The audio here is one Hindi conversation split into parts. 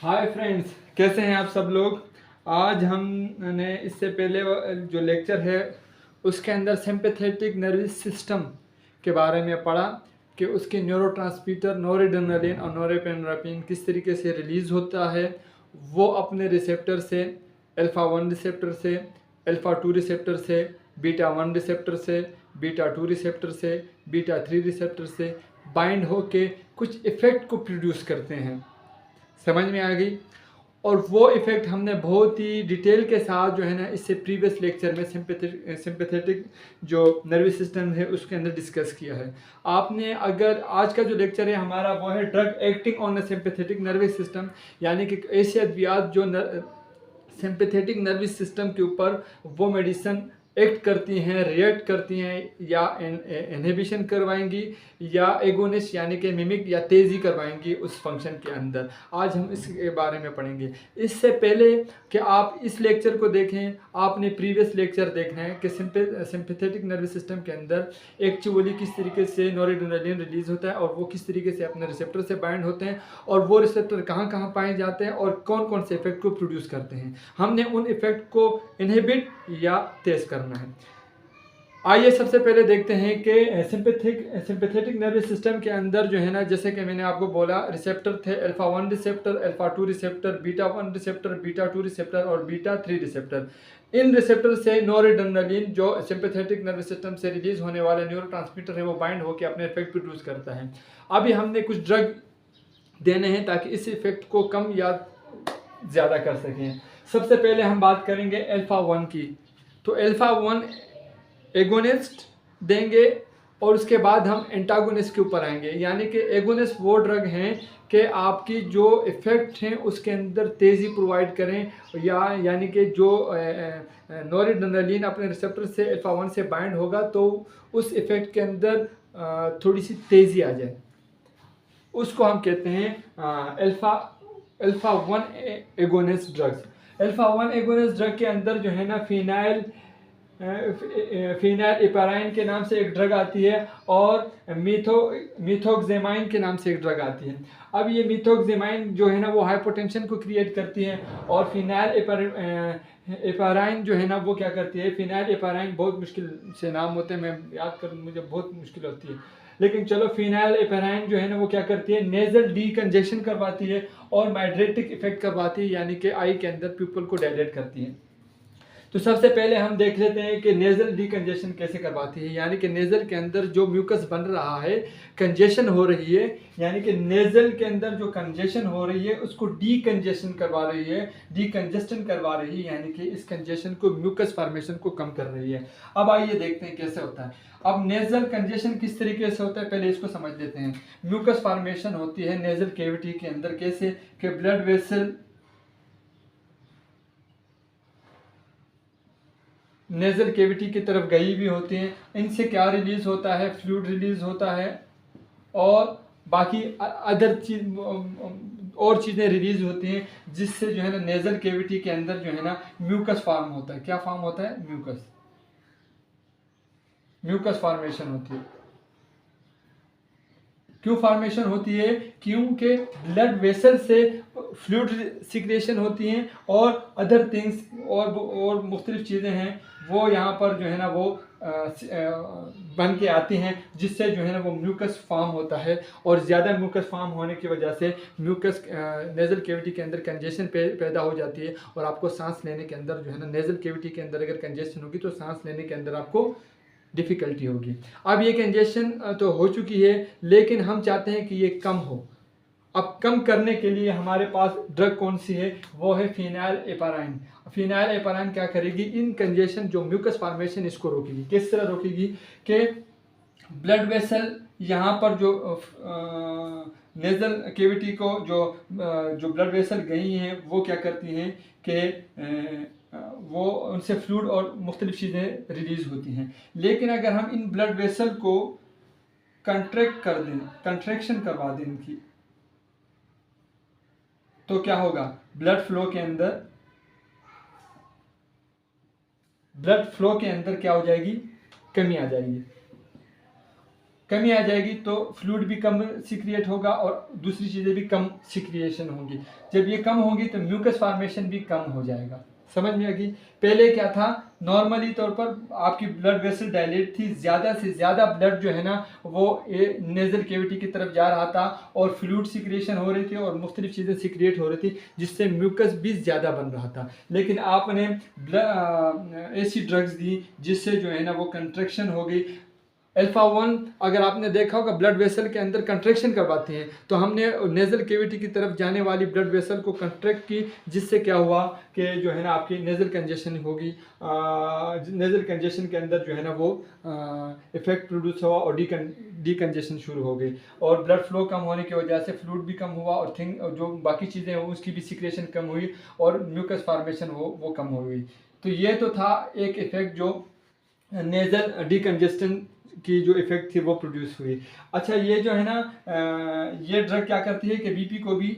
हाय फ्रेंड्स, कैसे हैं आप सब लोग। आज हमने इससे पहले जो लेक्चर है उसके अंदर सिंपैथेटिक नर्वस सिस्टम के बारे में पढ़ा कि उसके न्यूरोट्रांसमीटर नोरेड्रेनालिन और नोरेपेनेफ्रिन किस तरीके से रिलीज़ होता है। वो अपने रिसेप्टर से अल्फ़ा 1 रिसेप्टर से, अल्फ़ा 2 रिसेप्टर से, बीटा 1 रिसेप्टर से, बीटा 2 रिसेप्टर से, बीटा 3 रिसेप्टर से बाइंड होके कुछ इफ़ेक्ट को प्रोड्यूस करते हैं। समझ में आ गई। और वो इफ़ेक्ट हमने बहुत ही डिटेल के साथ जो है ना इससे प्रीवियस लेक्चर में सिंपैथेटिक जो नर्वस सिस्टम है उसके अंदर डिस्कस किया है। आपने अगर आज का जो लेक्चर है हमारा वो है drug acting on the sympathetic nervous system, यानी कि ऐसे अद्वियात जो सिंपैथेटिक नर्वस सिस्टम के ऊपर वो मेडिसिन एक्ट करती हैं, रिएक्ट करती हैं या इनहिबिशन करवाएंगी या एगोनिस्ट यानी कि मिमिक या तेज़ी करवाएंगी उस फंक्शन के अंदर। आज हम इसके बारे में पढ़ेंगे। इससे पहले कि आप इस लेक्चर को देखें, आपने प्रीवियस लेक्चर देखना है कि सिंपैथेटिक नर्वस सिस्टम के अंदर एक्चुअली किस तरीके से नोरेड्रेनालिन रिलीज़ होता है और वो किस तरीके से अपने रिसेप्टर से बाइंड होते हैं और वो रिसेप्टर कहाँ कहाँ पाए जाते हैं और कौन कौन से इफेक्ट को प्रोड्यूस करते हैं। हमने उन इफेक्ट को इनहिबिट या तेज़ करना है। आइए सबसे पहले देखते हैं कि सिंपैथेटिक नर्वस सिस्टम के अंदर जो है ना, जैसे कि मैंने आपको बोला रिसेप्टर थे alpha 1 receptor, alpha 2 receptor, beta 1 receptor, beta 2 receptor और बीटा 3 रिसेप्टर। इन रिसेप्टर से नोरेड्रेनालिन जो सिंपैथेटिक नर्वस सिस्टम से रिलीज होने वाला न्यूरोट्रांसमीटर है वो बाइंड होकर अपने इफेक्ट प्रोड्यूस करता है। अभी हमने कुछ ड्रग देने हैं ताकि इस इफेक्ट को कम या ज़्यादा कर सकें। सबसे पहले हम बात करेंगे अल्फ़ा 1 की। तो अल्फ़ा 1 एगोनिस्ट देंगे और उसके बाद हम एंटागोनिस्ट के ऊपर आएंगे, यानी कि एगोनिस्ट वो ड्रग हैं कि आपकी जो इफ़ेक्ट हैं उसके अंदर तेज़ी प्रोवाइड करें यानी कि जो नोरेड्रेनालिन अपने रिसेप्टर से अल्फ़ा 1 से बाइंड होगा तो उस इफ़ेक्ट के अंदर थोड़ी सी तेज़ी आ जाए, उसको हम कहते हैं alpha 1 agonist drugs. Alpha 1 agonist drug के अंदर जो है ना फिनाइल एपाराइन के नाम से एक ड्रग आती है और मिथोक्सेमाइन के नाम से एक ड्रग आती है। अब ये मिथोक्सेमाइन जो है ना वो हाइपोटेंशन को क्रिएट करती है और फिनाइल एपाराइन जो है ना वो क्या करती है। फिनाइल एपाराइन बहुत मुश्किल से नाम होते हैं, मैं याद कर मुझे बहुत मुश्किल होती है, लेकिन चलो फिनाइल एपाराइन जो है ना वो क्या करती है, नेजल डीकंजेशन करवाती है और माइड्रेटिक इफेक्ट करवाती है, यानी कि आई के अंदर प्यूपल को डायलेट करती है। तो सबसे पहले हम देख लेते हैं कि नेजल डीकंजेशन कैसे करवाती है, यानी कि नेजल के अंदर जो म्यूकस बन रहा है, कंजेशन हो रही है, यानी कि नेजल के अंदर जो कंजेशन हो रही है उसको डीकंजेशन करवा रही है, डीकंजेस्टन करवा रही है, यानी कि इस कंजेशन को म्यूकस फॉर्मेशन को कम कर रही है। अब आइए देखते हैं कैसे होता है। अब नेजल कंजेशन किस तरीके से होता है पहले इसको समझ लेते हैं। म्यूकस फॉर्मेशन होती है नेजल कैविटी के अंदर कैसे कि ब्लड वेसल नेजल कैविटी की तरफ गई भी होती हैं, इनसे क्या रिलीज होता है, फ्लूइड रिलीज होता है और बाकी अदर चीज और चीज़ें रिलीज होती हैं जिससे जो है ना नेजल कैविटी के अंदर जो है ना म्यूकस फॉर्म होता है। क्या फॉर्म होता है? म्यूकस फॉर्मेशन होती है। क्यों फॉर्मेशन होती है? क्योंकि ब्लड वेसल से फ्लूइड सिक्रेशन होती हैं और अदर थिंग्स और मुख्तलिफ चीज़ें हैं वो यहाँ पर जो है ना वो बन के आती हैं, जिससे जो है ना वो म्यूकस फॉर्म होता है और ज़्यादा म्यूकस फॉर्म होने की वजह से म्यूकस नेजल कैविटी के अंदर कंजेशन पैदा हो जाती है और आपको सांस लेने के अंदर जो है ना नेजल कैविटी के अंदर अगर कंजेशन होगी तो सांस लेने के अंदर आपको डिफ़िकल्टी होगी। अब ये कंजेशन तो हो चुकी है लेकिन हम चाहते हैं कि ये कम हो। अब कम करने के लिए हमारे पास ड्रग कौन सी है? वो है फिनाइल एपाराइन। फिनाइल एपाराइन क्या करेगी? इन कंजेशन जो म्यूकस फॉर्मेशन इसको रोकेगी। किस तरह रोकेगी कि ब्लड वेसल यहाँ पर जो नेजल कैविटी को जो ब्लड वेसल गई हैं वो क्या करती हैं कि वो उनसे फ्लूइड और मुख्तलिफ चीज़ें रिलीज होती हैं। लेकिन अगर हम इन ब्लड वेसल को कंट्रैक्ट कर दें, कंट्रैक्शन करवा दें इनकी, तो क्या होगा? ब्लड फ्लो के अंदर क्या हो जाएगी? कमी आ जाएगी। कमी आ जाएगी तो फ्लूइड भी कम सिक्रिएट होगा और दूसरी चीज़ें भी कम सिक्रिएशन होंगी। जब ये कम होगी तो म्यूकस फॉर्मेशन भी कम हो जाएगा। समझ में आ गई? पहले क्या था, नॉर्मली तौर पर आपकी ब्लड वेसल डायलेट थी, ज़्यादा से ज़्यादा ब्लड जो है ना वो नेजल कैविटी की तरफ जा रहा था और फ्लूइड सिक्रिएशन हो रही थी और मुख्तलिफ चीज़ें सिक्रिएट हो रही थी जिससे म्यूकस भी ज़्यादा बन रहा था। लेकिन आपने ऐसी ड्रग्स दी जिससे जो है ना वो कंट्रैक्शन हो गई। अल्फा 1 अगर आपने देखा होगा ब्लड वेसल के अंदर कंट्रैक्शन करवाती हैं, तो हमने नेज़ल कैविटी की तरफ जाने वाली ब्लड वेसल को कंट्रैक्ट की, जिससे क्या हुआ कि जो है ना आपकी नेज़ल कंजेशन होगी। नेज़ल कंजेशन के अंदर जो है ना वो इफेक्ट प्रोड्यूस हुआ और डीकंजेशन शुरू हो गई और ब्लड फ्लो कम होने की वजह से फ्लूइड भी कम हुआ और जो बाकी चीज़ें हैं उसकी भी सिक्रेशन कम हुई और म्यूकस फॉर्मेशन वो कम हो गई। तो ये तो था एक इफेक्ट जो नेज़ल डीकंजेशन की जो इफेक्ट थी वो प्रोड्यूस हुई। अच्छा, ये जो है ना ये ड्रग क्या करती है कि बीपी को भी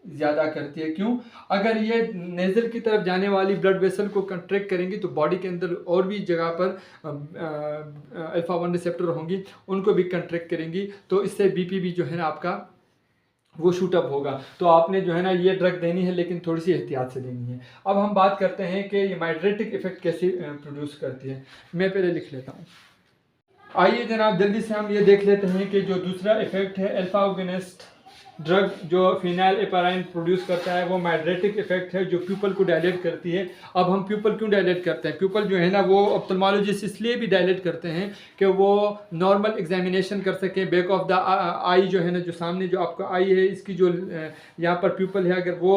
ज़्यादा करती है। क्यों? अगर ये नेज़ल की तरफ जाने वाली ब्लड वेसल को कंट्रैक्ट करेंगी तो बॉडी के अंदर और भी जगह पर अल्फा 1 रिसेप्टर होंगी, उनको भी कंट्रैक्ट करेंगी, तो इससे बीपी भी जो है ना आपका वो शूटअप होगा। तो आपने जो है ना ये ड्रग देनी है, लेकिन थोड़ी सी एहतियात से देनी है। अब हम बात करते हैं कि ये माइड्रेटिक इफेक्ट कैसे प्रोड्यूस करती है। मैं पहले लिख लेता हूँ। आइए जनाब जल्दी से हम ये देख लेते हैं कि जो दूसरा इफेक्ट है अल्फा अगोनिस्ट ड्रग जो फिनाइल एपाराइन प्रोड्यूस करता है वो माइड्रेटिक इफेक्ट है जो प्यूपल को डायलेट करती है। अब हम प्यूपल क्यों डायलेट करते हैं? प्यूपल जो है ना वो ऑप्थेल्मोलॉजिस्ट इसलिए भी डायलेट करते हैं कि वो नॉर्मल एग्जामिनेशन कर सकें। बैक ऑफ द आई जो है ना, जो सामने जो आपका आई है, इसकी जो यहाँ पर प्यूपल है, अगर वो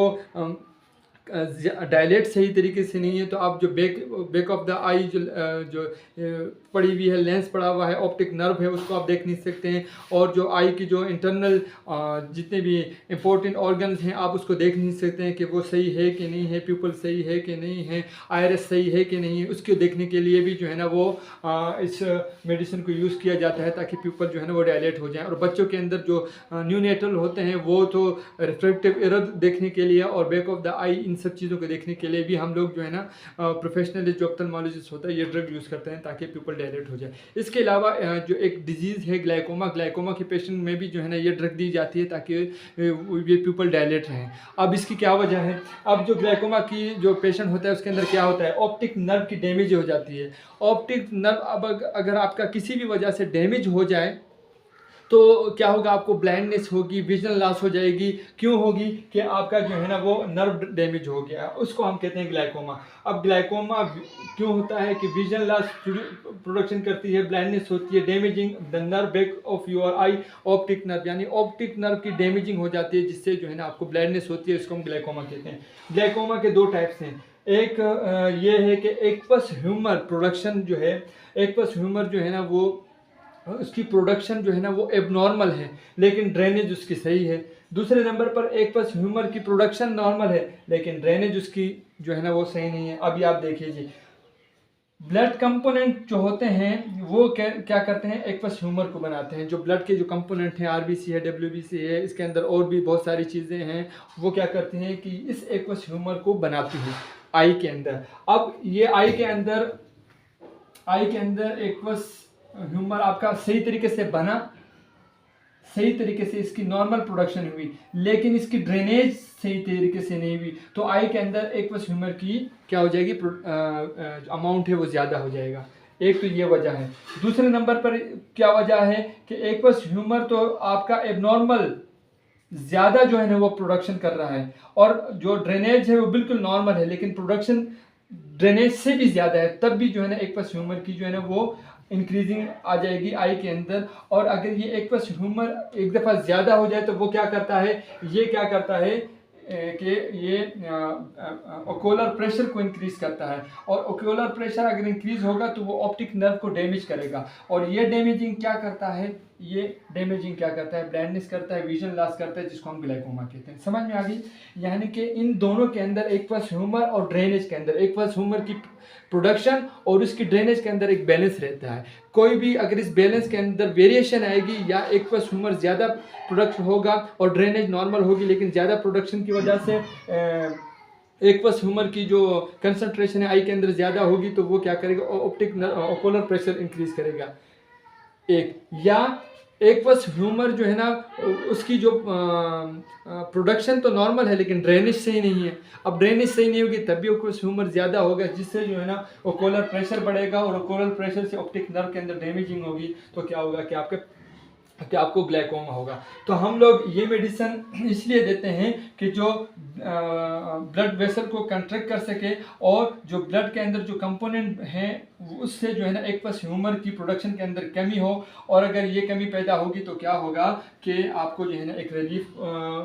डायलेट सही तरीके से नहीं है तो आप जो बैक ऑफ द आई जो पड़ी हुई है, लेंस पड़ा हुआ है, ऑप्टिक नर्व है, उसको आप देख नहीं सकते हैं। और जो आई की जो इंटरनल जितने भी इंपॉर्टेंट ऑर्गन्स हैं आप उसको देख नहीं सकते हैं कि वो सही है कि नहीं है, प्यूपल सही है कि नहीं है, आयरस सही है कि नहीं है। उसको देखने के लिए भी जो है ना वो इस मेडिसिन को यूज़ किया जाता है ताकि प्यूपल जो है ना वो डायलेट हो जाए। और बच्चों के अंदर जो न्यूनेटल होते हैं वो तो रिफ्रैक्टिव एरर देखने के लिए और बैक ऑफ द आई इन सब चीज़ों को देखने के लिए भी हम लोग जो है ना प्रोफेशनल जो ऑप्थेल्मोलॉजिस्ट होता है ये ड्रग यूज़ करते हैं ताकि प्यूपल डायलेट हो जाए। इसके अलावा जो एक डिजीज़ है ग्लाइकोमा के पेशेंट में भी जो है ना ये ड्रग दी जाती है ताकि ये प्यूपल डायलेट रहें। अब इसकी क्या वजह है? अब जो ग्लाइकोमा की जो पेशेंट होता है उसके अंदर क्या होता है, ऑप्टिक नर्व की डैमेज हो जाती है। ऑप्टिक नर्व अब अगर आपका किसी भी वजह से डैमेज हो जाए तो क्या होगा, आपको ब्लाइंडनेस होगी, विजन लॉस हो जाएगी। क्यों होगी? कि आपका जो है ना वो नर्व डैमेज हो गया, उसको हम कहते हैं ग्लाइकोमा। अब ग्लाइकोमा क्यों होता है कि विजन लॉस प्रोडक्शन करती है, ब्लाइंडनेस होती है, damaging the nerve back of your I, optic nerve, यानी ऑप्टिक नर्व की डैमेजिंग हो जाती है जिससे जो है ना आपको ब्लाइंडनेस होती है। इसको हम ग्लाइकोमा कहते हैं। ग्लाइकोमा के दो टाइप्स हैं। एक ये है कि एक्वस ह्यूमर प्रोडक्शन जो है, एक्वस ह्यूमर जो है ना वो उसकी प्रोडक्शन जो है ना वो एबनॉर्मल है लेकिन ड्रेनेज उसकी सही है। दूसरे नंबर पर एक्वस ह्यूमर की प्रोडक्शन नॉर्मल है लेकिन ड्रेनेज उसकी जो है ना वो सही नहीं है। अभी आप देखिए जी, ब्लड कंपोनेंट जो होते हैं वो क्या करते हैं, एक्वस ह्यूमर को बनाते हैं। जो ब्लड के जो कंपोनेंट हैं, आरबीसी है, डब्ल्यूबीसी है, इसके अंदर और भी बहुत सारी चीज़ें हैं, वो क्या करती हैं कि इस एक्वस ह्यूमर को बनाती हैं आई के अंदर। अब ये आई के अंदर एक्वस ह्यूमर आपका सही तरीके से बना, सही तरीके से इसकी नॉर्मल प्रोडक्शन हुई, लेकिन इसकी ड्रेनेज सही तरीके से नहीं हुई, तो आई के अंदर एक्वस ह्यूमर की क्या हो जाएगी, अमाउंट है वो ज़्यादा हो जाएगा। एक तो ये वजह है। दूसरे नंबर पर क्या वजह है कि एक्वस ह्यूमर तो आपका एबनॉर्मल ज़्यादा जो है ना वो प्रोडक्शन कर रहा है और जो ड्रेनेज है वो बिल्कुल नॉर्मल है लेकिन प्रोडक्शन ड्रेनेज से भी ज़्यादा है, तब भी जो है ना एक्वस ह्यूमर की जो है ना वो इंक्रीजिंग आ जाएगी आई के अंदर। और अगर ये एक्वस ह्यूमर एक दफ़ा ज़्यादा हो जाए तो वो क्या करता है, ये क्या करता है कि ये ओक्यूलर प्रेशर को इंक्रीज करता है और ओक्यूलर प्रेशर अगर इंक्रीज होगा तो वो ऑप्टिक नर्व को डैमेज करेगा और ये डैमेजिंग क्या करता है, ब्लाइंडनेस करता है, विजन लॉस करता है, जिसको हम ग्लाइकोमा कहते हैं। समझ में आ गई? यानी कि इन दोनों के अंदर एक्वस ह्यूमर और ड्रेनेज के अंदर, एक्वस ह्यूमर की प्रोडक्शन और उसकी ड्रेनेज के अंदर एक बैलेंस रहता है। कोई भी अगर इस बैलेंस के अंदर वेरिएशन आएगी या एक्वस ह्यूमर ज़्यादा प्रोडक्शन होगा और ड्रेनेज नॉर्मल होगी लेकिन ज़्यादा प्रोडक्शन की वजह से एक्वस ह्यूमर की जो कंसंट्रेशन है आई के अंदर ज़्यादा होगी तो वो क्या करेगा, ऑप्टिक ओकुलर प्रेशर इंक्रीज करेगा। एक, या एक्वस ह्यूमर जो है ना उसकी जो प्रोडक्शन तो नॉर्मल है लेकिन ड्रेनेज सही नहीं है। अब ड्रेनेज सही नहीं होगी तब भी एक्वस ह्यूमर ज़्यादा होगा, जिससे जो है ना ओकुलर प्रेशर बढ़ेगा और ओकुलर प्रेशर से ऑप्टिक नर्व के अंदर डैमेजिंग होगी, तो क्या होगा कि आपको ग्लाइकोमा होगा। तो हम लोग ये मेडिसिन इसलिए देते हैं कि जो ब्लड वेसल को कंट्रैक्ट कर सके और जो ब्लड के अंदर जो कंपोनेंट हैं उससे जो है ना एक्वस ह्यूमर की प्रोडक्शन के अंदर कमी हो, और अगर ये कमी पैदा होगी तो क्या होगा कि आपको जो है ना एक रिलीफ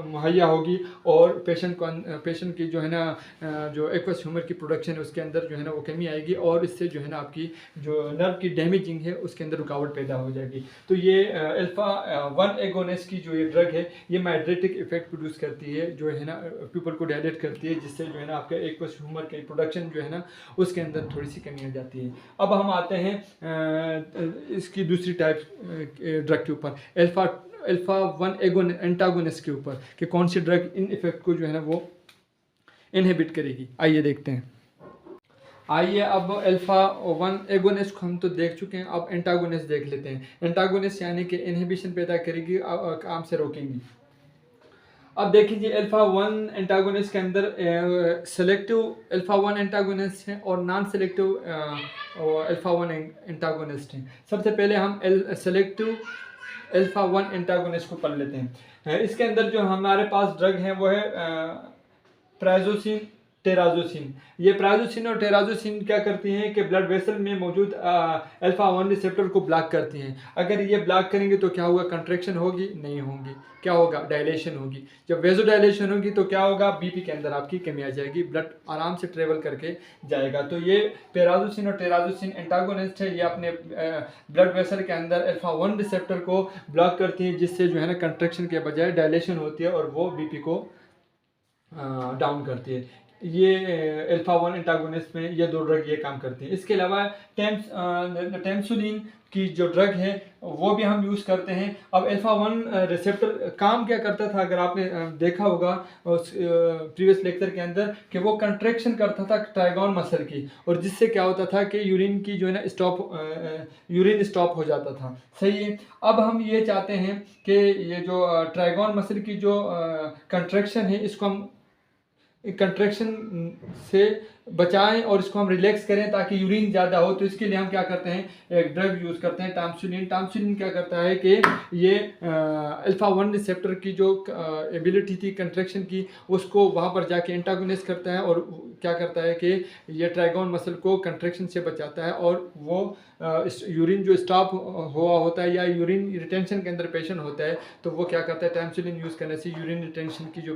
मुहैया होगी और पेशेंट की जो है ना जो एक्वस ह्यूमर की प्रोडक्शन है उसके अंदर जो है ना वो कमी आएगी, और इससे जो है ना आपकी जो नर्व की डैमेजिंग है उसके अंदर रुकावट पैदा हो जाएगी। तो ये अल्फा 1 एगोनिस्ट की जो ये ड्रग है ये माइड्रेटिक इफेक्ट प्रोड्यूस करती है, जो है ना पीपल को डायलेट करती है, जिससे जो है ना आपका एक्वस ह्यूमर की प्रोडक्शन जो है ना उसके अंदर थोड़ी सी कमी आ जाती है। अब हम आते हैं इसकी दूसरी टाइप ड्रग के ऊपर, अल्फा 1 एंटागोनिस्ट के ऊपर, कि कौन सी ड्रग इन इफेक्ट को जो है ना वो इनहिबिट करेगी। आइए देखते हैं। आइए अब अल्फा 1 एगोनिस्ट को हम तो देख चुके हैं, अब एंटागोनिस्ट देख लेते हैं। एंटागोनिस्ट यानी कि इनहिबिशन पैदा करेगी, काम से रोकेंगी। अब देखिए अल्फा 1 एंटागोनिस्ट के अंदर सेलेक्टिव अल्फा 1 एंटागोनिस्ट हैं और नॉन सेलेक्टिव अल्फा 1 एंटागोनिस्ट हैं। सबसे पहले हम सेलेक्टिव अल्फा 1 एंटागोनिस्ट को पढ़ लेते हैं। इसके अंदर जो हमारे पास ड्रग है वो है प्राइजोसिन, टेराजोसिन। ये प्राइजोसिन और टेराजोसिन क्या करती हैं कि ब्लड वेसल में मौजूद अल्फा 1 रिसेप्टर को ब्लॉक करती हैं। अगर ये ब्लॉक करेंगे तो क्या होगा, कंट्रैक्शन होगी नहीं होगी, क्या होगा, डायलेशन होगी। जब वेजो डायलेशन होगी तो क्या होगा, बीपी के अंदर आपकी कमी आ जाएगी, ब्लड आराम से ट्रेवल करके जाएगा। तो ये पैराजोसिन और टेराजोसिन एंटागोनिस्ट है, ये अपने ब्लड वेसल के अंदर अल्फा 1 रिसेप्टर को ब्लॉक करती है, जिससे जो है ना कंट्रैक्शन के बजाय डायलेशन होती है और वो बीपी को डाउन करती है। ये अल्फा 1 एंटागोनिस्ट में ये दो ड्रग ये काम करती हैं। इसके अलावा टेम्सुलिन की जो ड्रग है वो भी हम यूज़ करते हैं। अब अल्फा 1 रिसेप्टर काम क्या करता था, अगर आपने देखा होगा उस प्रीवियस लेक्चर के अंदर, कि वो कंट्रैक्शन करता था ट्राइगोन मसल की, और जिससे क्या होता था कि यूरिन की जो है ना यूरिन स्टॉप हो जाता था। सही है। अब हम ये चाहते हैं कि ये जो ट्राइगोन मसल की जो कंट्रैक्शन है इसको हम कंट्रैक्शन से बचाएं और इसको हम रिलैक्स करें ताकि यूरिन ज़्यादा हो। तो इसके लिए हम क्या करते हैं, एक ड्रग यूज़ करते हैं टामसुलिन। टामसुलिन क्या करता है कि ये अल्फा 1 रिसेप्टर की जो एबिलिटी थी कंट्रैक्शन की उसको वहाँ पर जाके एंटागोनिस्ट करता है, और क्या करता है कि ये ट्राइगोन मसल को कंट्रैक्शन से बचाता है, और वो यूरिन जो स्टॉप हुआ होता है या यूरिन रिटेंशन के अंदर पेशेंट होता है तो वो क्या करता है, टामसुलिन यूज़ करने से यूरिन रिटेंशन की जो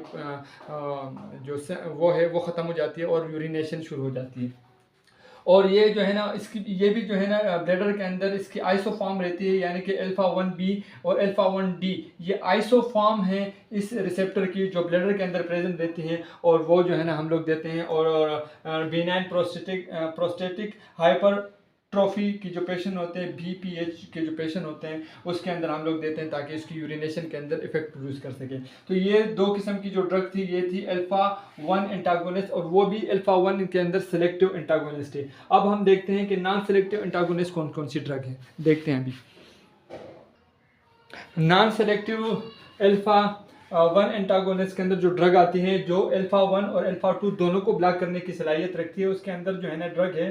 वो है वो ख़त्म हो जाती है और यूरिनेशन शुरू हो जाती है। और ये जो है ना इसकी ये भी जो है ना ब्लैडर के अंदर इसकी आइसोफॉर्म रहती है, यानी कि अल्फा 1b और अल्फा 1d ये आइसोफॉर्म है इस रिसेप्टर की जो ब्लैडर के अंदर प्रेजेंट रहती है, और वो जो है ना हम लोग देते हैं। और बेनाइन प्रोस्टेटिक हाइपरट्रॉफी की जो पेशेंट होते हैं, BPH के जो पेशेंट होते हैं उसके अंदर हम लोग देते हैं ताकि इसकी यूरिनेशन के अंदर इफेक्ट प्रोड्यूस कर सके। तो ये दो किस्म की जो ड्रग थी ये थी अल्फा 1 एंटागोनिस्ट, और वो भी अल्फा 1 के अंदर सेलेक्टिव एंटागोनिस्ट है। अब हम देखते हैं कि नॉन सेलेक्टिव एंटागोनिस्ट कौन कौन सी ड्रग है, देखते हैं अभी। नॉन सेलेक्टिव अल्फा 1 एंटागोनिस्ट के अंदर जो ड्रग आती है जो अल्फा 1 और अल्फा 2 दोनों को ब्लॉक करने की सलाहियत रखती है, उसके अंदर जो है ना ड्रग है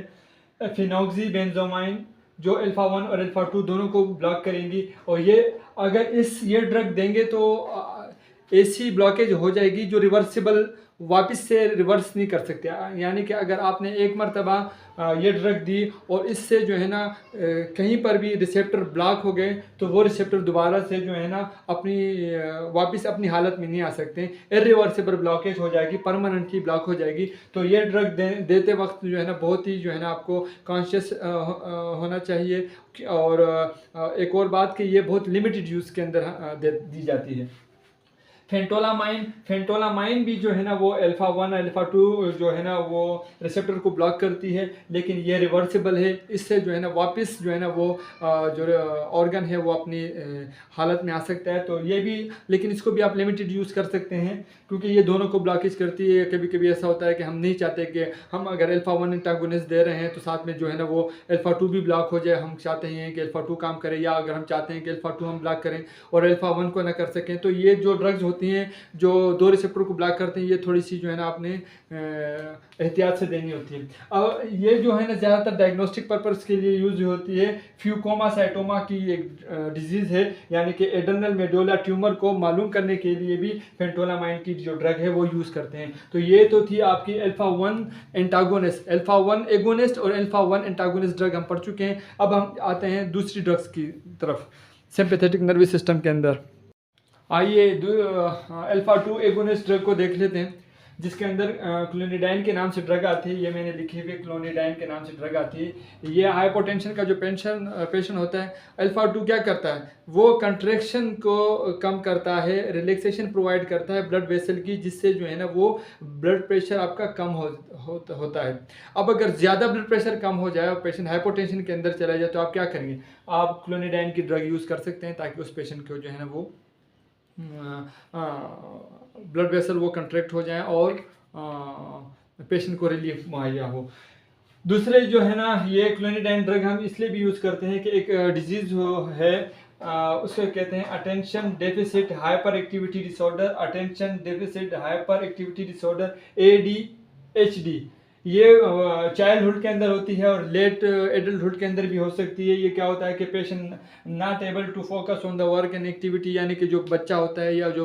फिनॉक्सीबेंजोमाइन, जो अल्फा 1 और अल्फा 2 दोनों को ब्लॉक करेंगी। और ये अगर ये ड्रग देंगे तो ऐसी ब्लॉकेज हो जाएगी जो रिवर्सिबल वापस से रिवर्स नहीं कर सकते। यानी कि अगर आपने एक मरतबा ये ड्रग दी और इससे जो है ना कहीं पर भी रिसेप्टर ब्लॉक हो गए तो वो रिसेप्टर दोबारा से जो है ना अपनी वापस अपनी हालत में नहीं आ सकते, इरिवर्सिबल ब्लॉकेज हो जाएगी, परमानेंटली ब्लॉक हो जाएगी। तो ये ड्रग देते वक्त जो है ना बहुत ही जो है ना आपको कॉन्शियस होना चाहिए। और एक और बात कि ये बहुत लिमिटेड यूज़ के अंदर दी जाती है। फेंटोलामाइन भी जो है ना वो अल्फा 1 अल्फा 2 जो है ना वो रिसेप्टर को ब्लॉक करती है, लेकिन ये रिवर्सिबल है। इससे जो है ना वापस जो है ना वो जो ऑर्गन है वो अपनी हालत में आ सकता है। तो ये भी, लेकिन इसको भी आप लिमिटेड यूज़ कर सकते हैं, क्योंकि ये दोनों को ब्लॉकेज करती है। कभी कभी ऐसा होता है कि हम नहीं चाहते कि हम अगर अल्फा 1 एंटागोनिस्ट दे रहे हैं तो साथ में जो है ना वो अल्फा 2 भी ब्लॉक हो जाए। हम चाहते हैं कि अल्फा 2 काम करे, या अगर हम चाहते हैं कि अल्फा 2 हम ब्लॉक करें और अल्फा 1 को ना कर सकें। तो ये जो ड्रग्स होती हैं जो दो रिसेप्टर को ब्लॉक करते हैं, ये थोड़ी सी जो है ना आपने एहतियात से देनी होती है। अब ये जो है ना ज़्यादातर डायग्नोस्टिक पर्पस के लिए यूज़ होती है। फ्यूकोमासाइटोमा की एक डिजीज़ है, यानी कि एड्रेनल मेडुला ट्यूमर को मालूम करने के लिए भी फेंटोलामाइन की जो ड्रग है वो यूज़ करते हैं। तो ये तो थी आपकी अल्फा 1 एंटागोनिस्ट, अल्फा 1 एगोनिस्ट और अल्फा 1 एंटागोनिस्ट ड्रग हम पढ़ चुके हैं। अब हम आते हैं दूसरी ड्रग्स की तरफ सिंपैथेटिक नर्वस सिस्टम के अंदर। आइए अल्फा 2 एगोनिस्ट ड्रग को देख लेते हैं, जिसके अंदर क्लोनिडाइन के नाम से ड्रग आती है। ये मैंने लिखी हुई क्लोनिडाइन के नाम से ड्रग आती है। ये हाइपोटेंशन का जो पेशेंट होता है, अल्फा 2 क्या करता है, वो कंट्रैक्शन को कम करता है, रिलैक्सेशन प्रोवाइड करता है ब्लड वेसल की, जिससे जो है ना वो ब्लड प्रेशर आपका कम होता है। अब अगर ज़्यादा ब्लड प्रेशर कम हो जाए और पेशेंट हाइपोटेंशन के अंदर चला जाए, तो आप क्या करेंगे, आप क्लोनिडाइन की ड्रग यूज़ कर सकते हैं, ताकि उस पेशेंट को जो है ना वो ब्लड वेसल वो कंट्रैक्ट हो जाए और पेशेंट को रिलीफ मुहैया हो। दूसरे जो है ना, ये क्लोनिडाइन ड्रग हम इसलिए भी यूज़ करते हैं कि एक डिजीज़ है, उसको कहते हैं attention deficit hyper activity disorder, attention deficit hyper activity disorder ADHD। ये चाइल्डहुड के अंदर होती है और लेट एडल्टहुड के अंदर भी हो सकती है। ये क्या होता है कि patient not able to focus on the work and activity, यानी कि जो बच्चा होता है या जो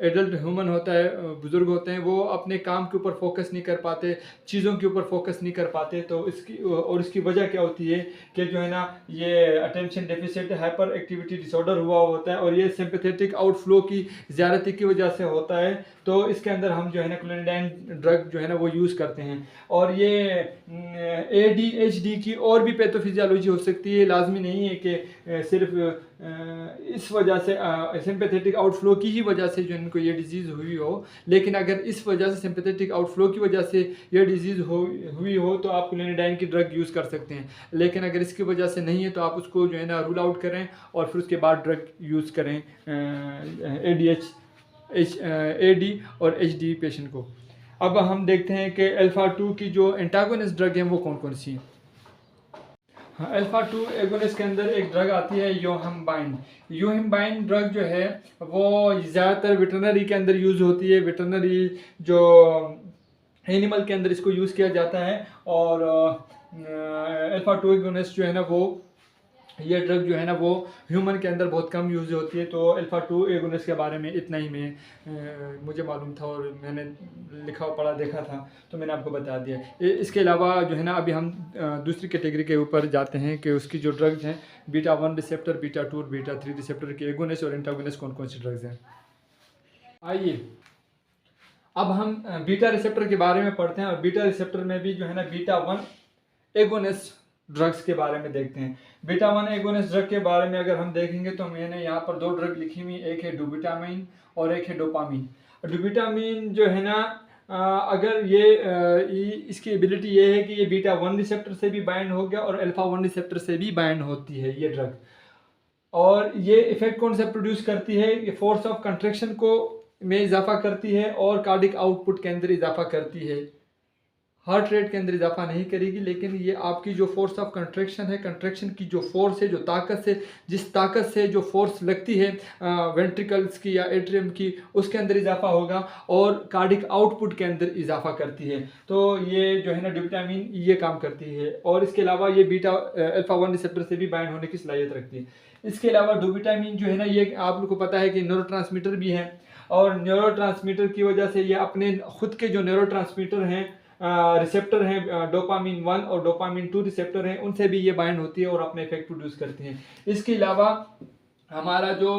एडल्ट ह्यूमन होता है, बुज़ुर्ग होते हैं, वो अपने काम के ऊपर फोकस नहीं कर पाते, चीज़ों के ऊपर फोकस नहीं कर पाते। तो इसकी वजह क्या होती है कि जो है ना ये attention deficit hyper activity disorder हुआ होता है, और ये सिंपैथेटिक आउटफ्लो की ज़्यादती की वजह से होता है। तो इसके अंदर हम जो है ना क्लोनिडाइन ड्रग जो है ना वो यूज़ करते हैं। और ये ADHD की और भी पैथोफिजियोलॉजी हो सकती है, लाजमी नहीं है कि सिर्फ इस वजह से सिंपैथेटिक आउटफ्लो की ही वजह से जो इनको ये डिज़ीज़ हुई हो। लेकिन अगर इस वजह से सिंपैथेटिक आउटफ्लो की वजह से ये डिज़ीज़ हुई हो तो आप क्लोनिडाइन की ड्रग यूज़ कर सकते हैं। लेकिन अगर इसकी वजह से नहीं है तो आप उसको जो है ना रूल आउट करें और फिर उसके बाद ड्रग यूज़ करें AD और HD पेशेंट को। अब हम देखते हैं कि अल्फा 2 की जो एंटागोनिस्ट ड्रग हैं वो कौन कौन सी हैं। अल्फा 2 एगोनिस्ट के अंदर एक ड्रग आती है योहिम्बाइन। योहिम्बाइन ड्रग जो है वो ज़्यादातर वेटरनरी के अंदर यूज़ होती है, वेटरनरी जो एनिमल के अंदर इसको यूज़ किया जाता है। और अल्फा 2 एगोनिस्ट जो है ना वो ये ड्रग जो है ना वो ह्यूमन के अंदर बहुत कम यूज़ होती है। तो अल्फा 2 एगोनिस्ट के बारे में इतना ही मुझे मालूम था और मैंने लिखा पढ़ा देखा था तो मैंने आपको बता दिया। इसके अलावा जो है ना अभी हम दूसरी कैटेगरी के ऊपर जाते हैं कि उसकी जो ड्रग्स हैं, बीटा 1 रिसेप्टर, बीटा 2 और बीटा 3 रिसेप्टर के एगोनिस्ट और एंटागोनिस्ट कौन कौन सी ड्रग्स हैं। आइए अब हम बीटा रिसेप्टर के बारे में पढ़ते हैं, और बीटा रिसेप्टर में भी जो है ना बीटा 1 एगोनिस्ट ड्रग्स के बारे में देखते हैं। बीटा 1 एगोनिस्ट ड्रग के बारे में अगर हम देखेंगे तो मैंने यहाँ पर 2 ड्रग लिखी हुई, एक है डोबुटामाइन और एक है डोपामीन। डोबुटामाइन जो है ना अगर इसकी एबिलिटी ये है कि ये बीटा 1 रिसेप्टर से भी बाइंड हो गया और अल्फा 1 रिसेप्टर से भी बाइंड होती है ये ड्रग। और ये इफेक्ट कौन सा प्रोड्यूस करती है, ये फोर्स ऑफ कंट्रैक्शन को में इजाफा करती है और कार्डिक आउटपुट के अंदर इजाफा करती है। हार्ट रेट के अंदर इजाफा नहीं करेगी, लेकिन ये आपकी जो फोर्स ऑफ कंट्रैक्शन है, कंट्रैक्शन की जो फोर्स है, जो ताकत से, जिस ताकत से जो फोर्स लगती है वेंट्रिकल्स की या एट्रियम की, उसके अंदर इजाफा होगा और कार्डिक आउटपुट के अंदर इजाफा करती है। तो ये जो है ना डोबुटामाइन ये काम करती है। और इसके अलावा ये बीटा अल्फा 1 रिसेप्टर से भी बाइंड होने की सलाहियत रखती है। इसके अलावा डोबुटामाइन जो है ना ये आप लोग को पता है कि न्यूरोट्रांसमीटर भी है, और न्यूरोट्रांसमीटर की वजह से ये अपने खुद के जो न्यूरोट्रांसमीटर हैं रिसेप्टर हैं, डोपामिन 1 और डोपामिन 2 रिसेप्टर हैं, उनसे भी ये बाइंड होती है और अपने इफेक्ट प्रोड्यूस करती हैं। इसके अलावा हमारा जो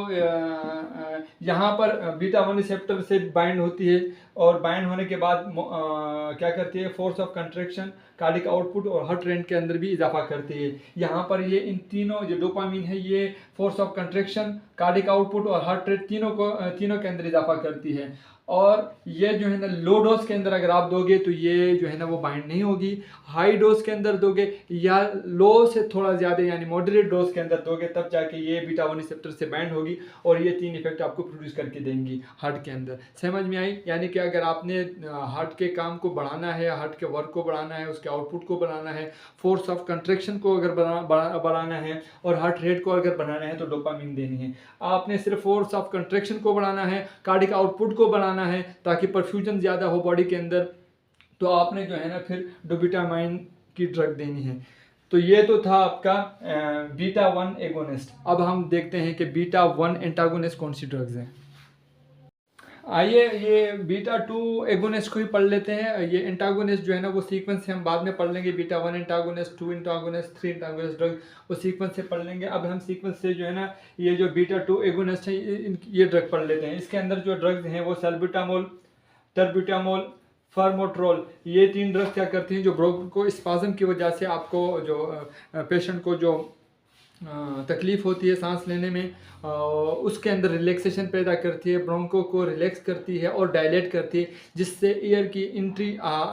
यहाँ पर बीटा वन रिसेप्टर से बाइंड होती है और बाइंड होने के बाद क्या करती है, force of contraction, cardiac output और हार्ट रेट के अंदर भी इजाफा करती है। यहाँ पर ये इन तीनों जो डोपामीन है ये force of contraction, cardiac output और हार्ट रेट तीनों के अंदर इजाफा करती है। और ये जो है ना लो डोज के अंदर अगर आप दोगे तो ये जो है ना वो बाइंड नहीं होगी। हाई डोज के अंदर दोगे या लो से थोड़ा ज़्यादा यानी मॉडरेट डोज के अंदर दोगे तब जाके ये बीटा वन रिसेप्टर से बाइंड होगी और ये तीन इफेक्ट आपको प्रोड्यूस करके देंगी हार्ट के अंदर। समझ में आई? यानी कि अगर आपने हार्ट के काम को बढ़ाना है, हार्ट के वर्क को बढ़ाना है, उसके आउटपुट को बढ़ाना है, फोर्स ऑफ कंट्रैक्शन को अगर बढ़ाना है और हार्ट रेट को अगर बढ़ाना है तो डोपामीन देनी है। आपने सिर्फ फोर्स ऑफ कंट्रैक्शन को बढ़ाना है, कार्डिक आउटपुट को बढ़ाना है ताकि परफ्यूजन ज़्यादा हो बॉडी के अंदर, तो आपने जो है ना फिर डोबिटामाइन की ड्रग देनी है। तो ये तो था आपका बीटा वन एगोनिस्ट। अब हम देखते हैं कि बीटा वन एंटागोनिस्ट कौन सी ड्रग्स हैं। आइए ये बीटा टू एगोनिस्ट को ही पढ़ लेते हैं। ये एंटागोनिस्ट जो है ना वो सीक्वेंस से हम बाद में पढ़ लेंगे, beta one antagonist, to antagonist, three antagonist drug वो सीक्वेंस से पढ़ लेंगे। अब हम सीक्वेंस से जो है ना ये जो बीटा टू एगोनिस्ट है ये ड्रग पढ़ लेते हैं। इसके अंदर जो ड्रग्स हैं वो सल्ब्यूटामोल, टर्ब्यूटामोल, फॉर्मोट्रोल, ये तीन ड्रग्स क्या करती हैं जो ब्रोंको स्पाज्म की वजह से आपको जो पेशेंट को जो तकलीफ़ होती है सांस लेने में, उसके अंदर रिलैक्सेशन पैदा करती है, ब्रोंको को रिलैक्स करती है और डायलेट करती है, जिससे एयर की एंट्री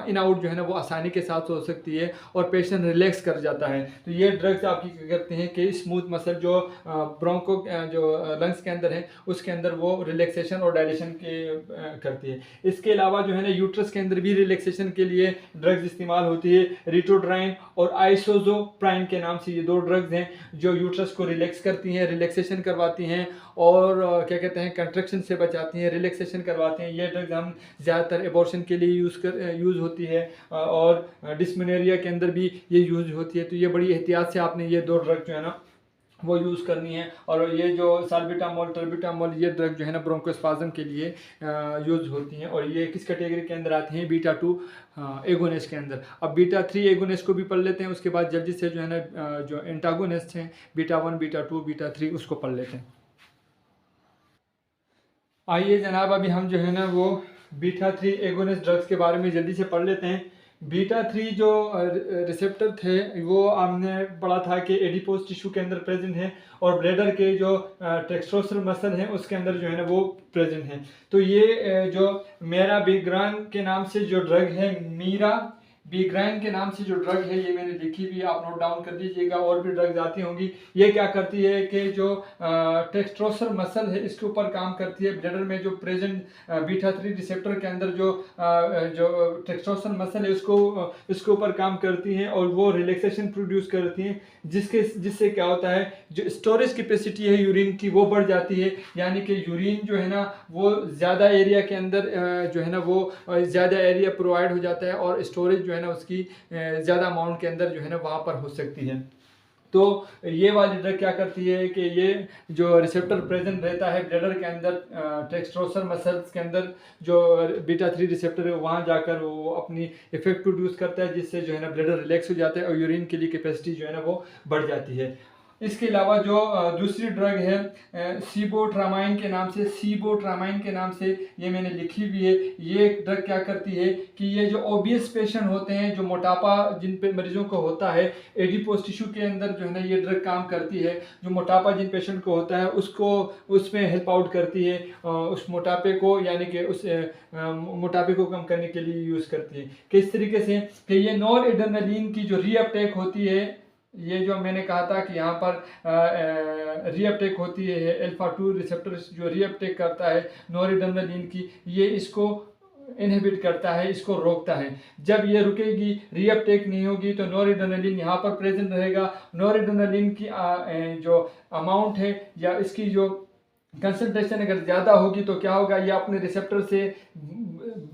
इन आउट जो है ना वो आसानी के साथ हो सकती है और पेशेंट रिलैक्स कर जाता है। तो ये ड्रग्स आपकी क्या करते हैं कि स्मूथ मसल जो ब्रोंको जो लंग्स के अंदर है उसके अंदर वो रिलैक्सेशन और डायलेशन के करती है। इसके अलावा जो है ना यूट्रस के अंदर भी रिलैक्सेशन के लिए ड्रग्स इस्तेमाल होती है। रिटोड्राइन और आइसोजोप्राइन के नाम से ये दो ड्रग्स हैं जो यूट्रस को रिलैक्स करती हैं, रिलैक्सेशन करवाती हैं और क्या कहते हैं कंट्रैक्शन से बचाती हैं, रिलैक्सेशन करवाती हैं। ये ड्रग्स हम ज़्यादातर एबॉर्शन के लिए यूज़ होती है और डिस्मेनोरिया के अंदर भी ये यूज़ होती है। तो ये बड़ी एहतियात से आपने ये दो ड्रग जो है ना वो यूज़ करनी है। और ये जो साल्ब्यूटामोल, टर्ब्यूटामोल ये ड्रग जो है ना ब्रोंकोस्पाज्म के लिए यूज़ होती हैं और ये किस कैटेगरी के अंदर आती हैं, बीटा टू एगोनिस्ट के अंदर। अब बीटा थ्री एगोनिस्ट को भी पढ़ लेते हैं, उसके बाद जल्दी से जो है ना जो एंटागोनिस्ट हैं beta one, beta two, beta three उसको पढ़ लेते हैं। आइए जनाब अभी हम जो है ना वो बीटा थ्री एगोनिस्ट ड्रग्स के बारे में जल्दी से पढ़ लेते हैं। बीटा थ्री जो रिसेप्टर थे वो हमने पढ़ा था कि एडिपोज टिश्यू के अंदर प्रेजेंट है और ब्लैडर के जो टेस्टोस्टेरोन मसल हैं उसके अंदर जो है ना वो प्रेजेंट है। तो ये जो मेरा बिग्रान के नाम से जो ड्रग है, मीरा बिग्राइन के नाम से जो ड्रग है ये मैंने लिखी हुई है, आप नोट डाउन कर दीजिएगा। और भी ड्रग्स आती होंगी। ये क्या करती है कि जो टेस्टोस्टेरोन मसल है इसके ऊपर काम करती है। ब्लैडर में जो प्रेजेंट बीटा थ्री रिसेप्टर के अंदर जो टेस्टोस्टेरोन मसल है इसके ऊपर काम करती हैं और वो रिलैक्सेशन प्रोड्यूस करती हैं, जिससे क्या होता है जो स्टोरेज कैपेसिटी है यूरिन की वो बढ़ जाती है। यानी कि यूरिन जो है ना वो ज़्यादा एरिया के अंदर जो है ना वो ज़्यादा एरिया प्रोवाइड हो जाता है और स्टोरेज जो है ना उसकी ज़्यादा अमाउंट के अंदर जो है ना वहाँ पर हो सकती है। तो ये वाली ड्रग क्या करती है कि ये जो रिसेप्टर प्रेजेंट रहता है ब्लैडर के अंदर टेस्टोस्टेरोन मसल्स के अंदर, जो बीटा थ्री रिसेप्टर है वहाँ जाकर वो अपनी इफेक्ट प्रोड्यूस करता है, जिससे जो है ना ब्लैडर रिलैक्स हो जाता है और यूरिन के लिए कैपेसिटी जो है ना वो बढ़ जाती है। इसके अलावा जो दूसरी ड्रग है सीबोट्रामाइन के नाम से, सीबोट्रामाइन के नाम से ये मैंने लिखी हुई है। ये ड्रग क्या करती है कि ये जो ओबियस पेशेंट होते हैं, जो मोटापा जिन पे मरीजों को होता है, एडिपोज टिश्यू के अंदर जो है ना ये ड्रग काम करती है। जो मोटापा जिन पेशेंट को होता है उसको उसमें हेल्प आउट करती है, उस मोटापे को यानी कि उस मोटापे को कम करने के लिए यूज़ करती है। किस तरीके से कि ये नॉर एड्रेनलिन की जो रीअपटेक होती है, ये जो मैंने कहा था कि यहाँ पर रीअपटेक होती है, अल्फा टू रिसेप्टर जो रीअपटेक करता है नॉरएड्रेनालिन की, ये इसको इनहिबिट करता है, इसको रोकता है। जब ये रुकेगी, रीअपटेक नहीं होगी, तो नॉरएड्रेनालिन यहाँ पर प्रेजेंट रहेगा। नॉरएड्रेनालिन की जो अमाउंट है या इसकी जो कंसंट्रेशन अगर ज़्यादा होगी तो क्या होगा, ये अपने रिसेप्टर से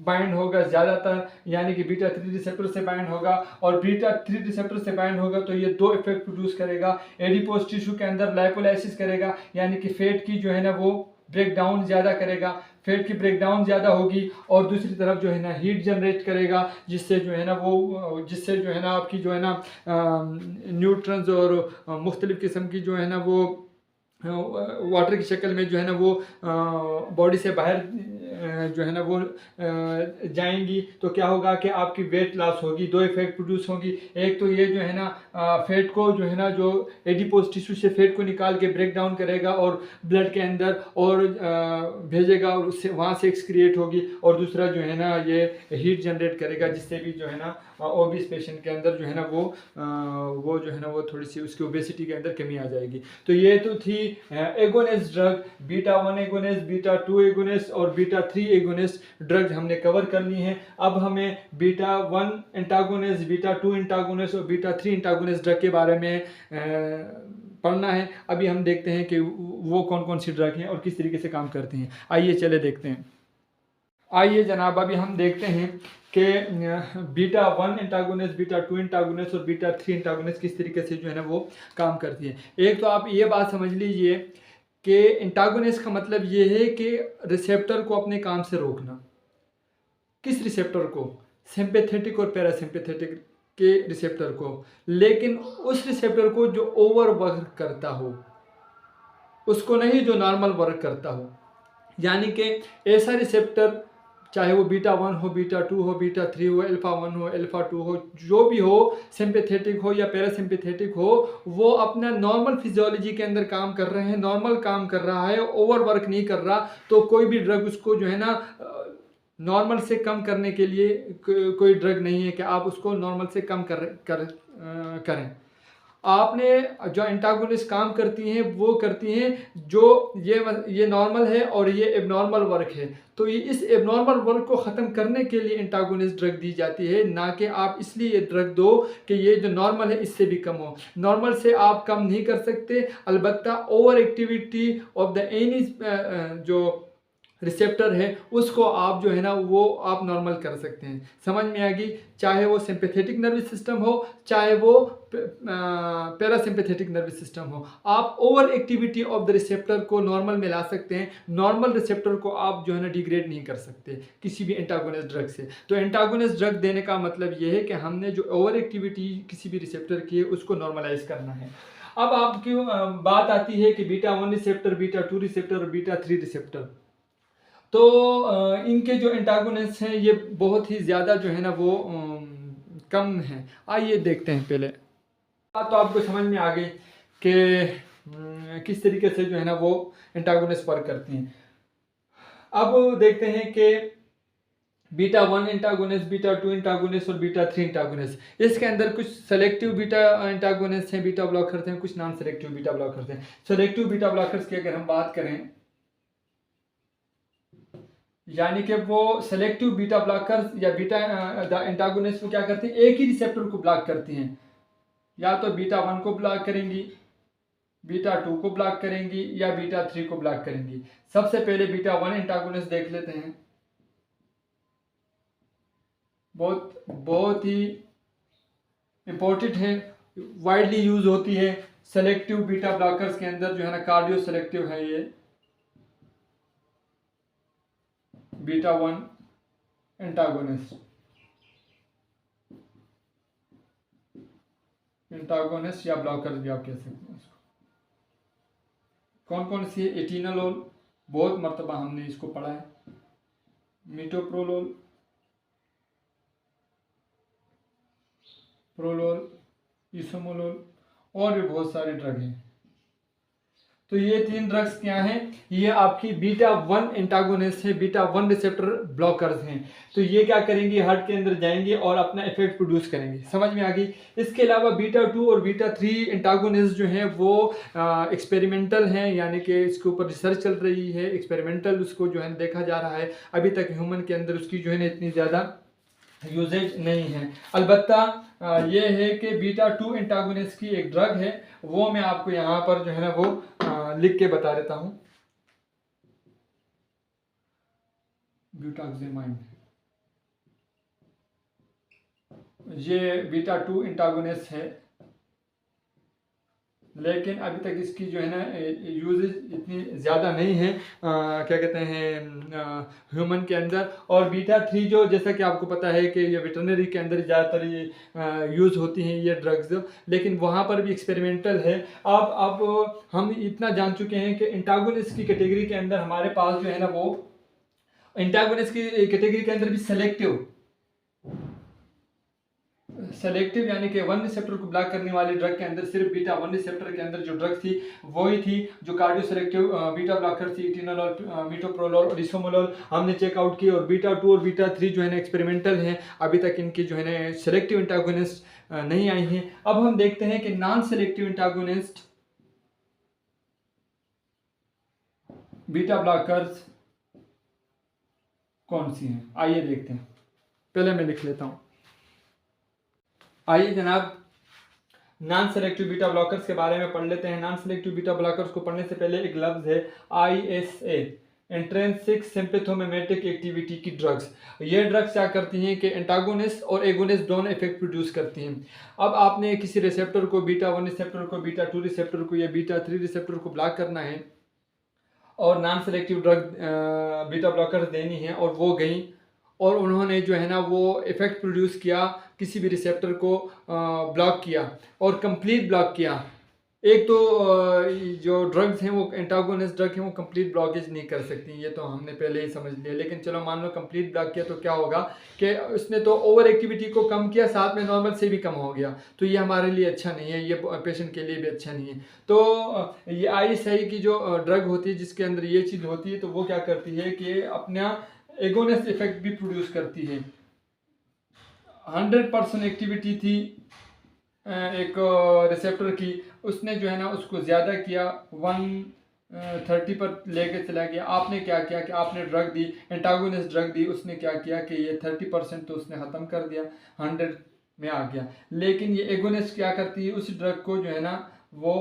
बाइंड होगा ज़्यादातर, यानी कि बीटा थ्री रिसेप्टर से बाइंड होगा और बीटा थ्री रिसेप्टर से बाइंड होगा तो ये दो इफेक्ट प्रोड्यूस करेगा। एडिपोज टिश्यू के अंदर लाइपोलाइसिस करेगा, यानी कि फैट की जो है ना वो ब्रेक डाउन ज़्यादा करेगा, फैट की ब्रेक डाउन ज़्यादा होगी और दूसरी तरफ जो है ना हीट जनरेट करेगा, जिससे जो है ना वो जिससे जो है ना आपकी जो है ना न्यूट्रॉन्स और मुख्तलिफ़ किस्म की जो है ना वो वाटर की शक्ल में जो है ना वो बॉडी से बाहर जो है ना वो जाएंगी, तो क्या होगा कि आपकी वेट लॉस होगी। दो इफेक्ट प्रोड्यूस होगी। एक तो ये जो है ना फैट को जो है ना जो एडिपोज टिश्यू से फैट को निकाल के ब्रेक डाउन करेगा और ब्लड के अंदर और भेजेगा और उससे वहाँ से एक्सक्रिएट होगी। और दूसरा जो है ना ये हीट जनरेट करेगा, जिससे भी जो है ना ओबीस पेशेंट के अंदर जो है ना वो जो है ना वो थोड़ी सी उसकी ओबेसिटी के अंदर कमी आ जाएगी। तो ये तो थी agonist drug, beta 1 agonist, beta 2 agonist और बीटा 3 एगोनिस्ट ड्रग हमने कवर कर ली हैं। अब हमें बीटा 1 एंटागोनिस्ट, बीटा 2 एंटागोनिस्ट और बीटा 3 एंटागोनिस्ट ड्रग के बारे में पढ़ना है। अभी हम देखते हैं कि वो कौन कौन सी ड्रग हैं और किस तरीके से काम करती हैं। आइए चले देखते हैं। आइए जनाब, अभी हम देखते हैं कि बीटा 1 एंटागोनिस्ट, बीटा 2 एंटागोनिस्ट और बीटा 3 एंटागोनिस्ट किस तरीके से जो है ना वो काम करती है। एक तो आप ये बात समझ लीजिए कि एंटागोनिस्ट का मतलब ये है कि रिसेप्टर को अपने काम से रोकना। किस रिसेप्टर को? सिंपैथेटिक और पैरासिम्पैथेटिक के रिसेप्टर को। लेकिन उस रिसेप्टर को जो ओवर वर्क करता हो, उसको नहीं जो नॉर्मल वर्क करता हो। यानी कि ऐसा रिसेप्टर, चाहे वो बीटा 1 हो, बीटा 2 हो, बीटा 3 हो, अल्फा 1 हो, अल्फा 2 हो, जो भी हो, सिंपैथेटिक हो या पैरासिम्पैथेटिक हो, वो अपना नॉर्मल फिजियोलॉजी के अंदर काम कर रहे हैं, नॉर्मल काम कर रहा है, ओवर वर्क नहीं कर रहा। तो कोई भी ड्रग उसको जो है ना नॉर्मल से कम करने के लिए कोई ड्रग नहीं है कि आप उसको नॉर्मल से कम करें। आपने जो एंटागोनिस्ट काम करती हैं वो करती हैं जो ये नॉर्मल है और ये एबनॉर्मल वर्क है। तो ये इस एबनॉर्मल वर्क को ख़त्म करने के लिए एंटागोनिस्ट ड्रग दी जाती है, ना कि आप इसलिए ये ड्रग दो कि ये जो नॉर्मल है इससे भी कम हो। नॉर्मल से आप कम नहीं कर सकते, अलबत्ता over activity of the any जो रिसेप्टर है उसको आप जो है ना वो आप नॉर्मल कर सकते हैं। समझ में आ गई? चाहे वो सिंपैथेटिक नर्वस सिस्टम हो, चाहे वो पैरासिम्पैथेटिक नर्वस सिस्टम हो, आप over activity of the receptor को नॉर्मल में ला सकते हैं। नॉर्मल रिसेप्टर को आप जो है ना डिग्रेड नहीं कर सकते किसी भी एंटागोनिस्ट ड्रग से। तो एंटागोनिस्ट ड्रग देने का मतलब ये है कि हमने जो ओवर एक्टिविटी किसी भी रिसेप्टर की है उसको नॉर्मलाइज करना है। अब आपकी बात आती है कि बीटा 1 रिसेप्टर, बीटा 2 रिसेप्टर और बीटा 3 रिसेप्टर। तो इनके जो एंटागोनिस्ट हैं ये बहुत ही ज़्यादा जो है ना वो कम हैं। आइए देखते हैं। पहले बात तो आपको समझ में आ गई कि किस तरीके से जो है ना वो एंटागोनिस्ट वर्क करती हैं। अब देखते हैं कि बीटा 1 एंटागोनिस्ट, बीटा 2 एंटागोनिस्ट और बीटा 3 एंटागोनिस्ट। इसके अंदर कुछ सेलेक्टिव बीटा एंटागोनिस्ट हैं, बीटा ब्लॉकर्स हैं, कुछ नॉन सेलेक्टिव बीटा ब्लॉकर्स हैं। सेलेक्टिव बीटा ब्लॉकर्स की अगर हम बात करें, यानी कि वो सेलेक्टिव बीटा ब्लॉकर्स या बीटा एंटागोनिस्ट वो क्या करती हैं, एक ही रिसेप्टर को ब्लॉक करती हैं। या तो बीटा 1 को ब्लॉक करेंगी, बीटा 2 को ब्लॉक करेंगी या बीटा 3 को ब्लॉक करेंगी। सबसे पहले बीटा 1 एंटागोनिस्ट देख लेते हैं। बहुत बहुत ही इंपॉर्टेंट है, वाइडली यूज होती है सेलेक्टिव बीटा ब्लॉकर्स के अंदर जो है ना। कार्डियो सेलेक्टिव है ये बीटा 1 एंटागोनिस्ट। एंटागोनिस्ट या ब्लॉकर्स भी आप कह सकते हैं इसको। कौन कौन सी है? एटिनोलोल, बहुत मर्तबा हमने इसको पढ़ा है। मीटोप्रोलोल, प्रोलोल, इसोमोलोल और भी बहुत सारे ड्रग हैं। तो ये 3 ड्रग्स क्या हैं? ये आपकी बीटा 1 एंटागोनिस्ट है, बीटा 1 रिसेप्टर ब्लॉकर्स हैं। तो ये क्या करेंगे, हार्ट के अंदर जाएंगे और अपना इफेक्ट प्रोड्यूस करेंगे। समझ में आ गई? इसके अलावा बीटा 2 और बीटा 3 एंटागोनिस्ट जो हैं वो एक्सपेरिमेंटल हैं, यानी कि इसके ऊपर रिसर्च चल रही है। एक्सपेरिमेंटल उसको जो है देखा जा रहा है, अभी तक ह्यूमन के अंदर उसकी जो है ना इतनी ज़्यादा यूजेज नहीं है। अलबत्ता ये है कि बीटा 2 एंटागोनिस्ट की एक ड्रग है, वो मैं आपको यहाँ पर जो है ना वो लिख के बता देता हूँ। ब्यूटाक्सेमाइन, ये बीटा 2 एंटागोनिस्ट है, लेकिन अभी तक इसकी जो है ना यूजेज इतनी ज़्यादा नहीं है क्या कहते हैं ह्यूमन के अंदर। और बीटा 3 जो जैसा कि आपको पता है कि ये वेटरनरी के अंदर ज़्यादातर ये यूज़ होती हैं ये ड्रग्स, लेकिन वहाँ पर भी एक्सपेरिमेंटल है। अब हम इतना जान चुके हैं कि एंटागोनिस्ट की कैटेगरी के अंदर हमारे पास जो है ना वो एंटागोनिस्ट की कैटेगरी के अंदर भी सेलेक्टिव यानी कि वन रिसेप्टर को ब्लॉक करने वाले ड्रग के अंदर सिर्फ बीटा 1 रिसेप्टर के अंदर जो ड्रग थी वही थी जो कार्डियो सेलेक्टिव बीटा ब्लॉकर थी, इटिनोलोल, मीटोप्रोलोल और इसोमोलोल हमने चेकआउट की। और बीटा 2 और बीटा 3 जो है ना एक्सपेरिमेंटल हैं, अभी तक इनकी जो है ना सेलेक्टिव एंटागोनिस्ट नहीं आई हैं। अब हम देखते हैं कि non selective antagonist beta blockers कौन सी हैं, आइए देखते हैं। पहले मैं लिख लेता हूं। आइए जनाब नॉन सेलेक्टिव बीटा ब्लॉकर्स के बारे में पढ़ लेते हैं। नॉन सेलेक्टिव बीटा ब्लॉकर्स को पढ़ने से पहले एक लफ्ज है ISA, इंट्रिंसिक सिंपैथोमिमेटिक एक्टिविटी की ड्रग्स। ये ड्रग्स क्या करती हैं कि एंटागोनिस्ट और एगोनिस्ट दोनों इफेक्ट प्रोड्यूस करती हैं। अब आपने किसी रिसेप्टर को बीटा 1 रिसेप्टर को बीटा 2 रिसेप्टर को या बीटा 3 रिसेप्टर को ब्लॉक करना है और non selective drug beta blockers देनी है, और वो गई और उन्होंने जो है ना वो इफेक्ट प्रोड्यूस किया, किसी भी रिसेप्टर को ब्लॉक किया और कंप्लीट ब्लॉक किया। एक तो जो ड्रग्स हैं वो एंटागोनिस्ट ड्रग हैं वो कंप्लीट ब्लॉकेज नहीं कर सकती, ये तो हमने पहले ही समझ लिया। लेकिन चलो मान लो कंप्लीट ब्लॉक किया तो क्या होगा कि उसने तो ओवर एक्टिविटी को कम किया, साथ में नॉर्मल से भी कम हो गया, तो ये हमारे लिए अच्छा नहीं है, ये पेशेंट के लिए भी अच्छा नहीं है। तो ये ISI की जो ड्रग होती है जिसके अंदर ये चीज़ होती है, तो वो क्या करती है कि अपना एगोनिस्ट इफेक्ट भी प्रोड्यूस करती है। 100% एक्टिविटी थी एक रिसेप्टर की, उसने जो है ना उसको ज़्यादा किया, 130 पर लेके चला गया। आपने क्या किया कि आपने ड्रग दी, एंटागोनिस्ट ड्रग दी, उसने क्या किया कि ये 30% तो उसने ख़त्म कर दिया, 100 में आ गया। लेकिन ये एगोनिस्ट क्या करती है, उस ड्रग को जो है ना वो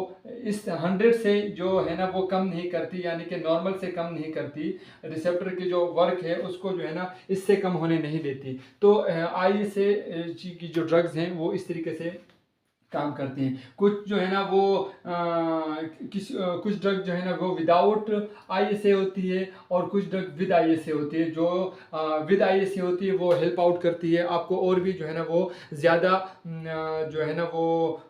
इस 100 से जो है ना वो कम नहीं करती, यानी कि नॉर्मल से कम नहीं करती, रिसेप्टर की जो वर्क है उसको जो है ना इससे कम होने नहीं देती। तो ISA की जो ड्रग्स हैं वो इस तरीके से काम करते हैं। कुछ जो है ना वो कुछ ड्रग जो है ना वो विदाउट ISA होती है और कुछ ड्रग विद ISA होती है। जो विद ISA होती है वो हेल्प आउट करती है आपको, और भी जो है ना वो ज़्यादा जो है ना वो